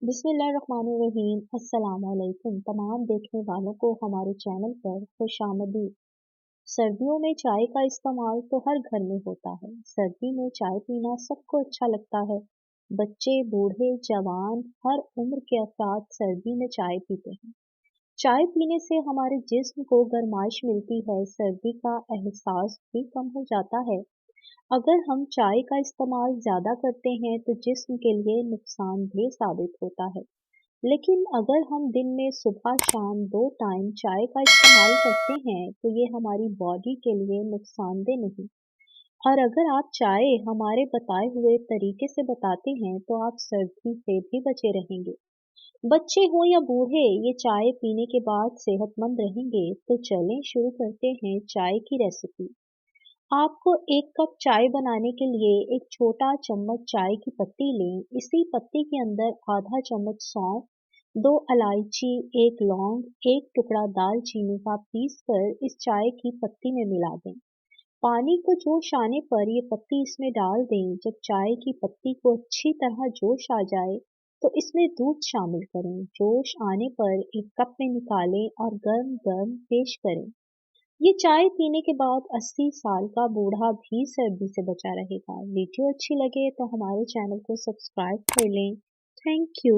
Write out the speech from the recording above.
बिस्मिल्लाहिर्रहमानिर्रहीम। अस्सलाम वालेकुम तमाम देखने वालों को हमारे चैनल पर खुशामदीद। सर्दियों में चाय का इस्तेमाल तो हर घर में होता है। सर्दी में चाय पीना सबको अच्छा लगता है। बच्चे, बूढ़े, जवान, हर उम्र के अफराद सर्दी में चाय पीते हैं। चाय पीने से हमारे जिस्म को गर्माइश मिलती है, सर्दी का एहसास भी कम हो जाता है। अगर हम चाय का इस्तेमाल ज़्यादा करते हैं तो जिस्म के लिए नुकसानदेह साबित होता है। लेकिन अगर हम दिन में सुबह शाम 2 टाइम चाय का इस्तेमाल करते हैं तो ये हमारी बॉडी के लिए नुकसानदेह नहीं। और अगर आप चाय हमारे बताए हुए तरीके से बताते हैं तो आप सर्दी से भी बचे रहेंगे। बच्चे हों या बूढ़े, ये चाय पीने के बाद सेहतमंद रहेंगे। तो चलें शुरू करते हैं चाय की रेसिपी। आपको 1 कप चाय बनाने के लिए एक छोटा चम्मच चाय की पत्ती लें। इसी पत्ती के अंदर आधा चम्मच सौंफ, 2 इलायची, 1 लौंग, 1 टुकड़ा दालचीनी का पीस कर इस चाय की पत्ती में मिला दें। पानी को जोश आने पर ये पत्ती इसमें डाल दें। जब चाय की पत्ती को अच्छी तरह जोश आ जाए तो इसमें दूध शामिल करें। जोश आने पर एक कप में निकालें और गर्म गर्म पेश करें। ये चाय पीने के बाद 80 साल का बूढ़ा भी सर्दी से बचा रहेगा। वीडियो अच्छी लगे तो हमारे चैनल को सब्सक्राइब कर लें। Thank you.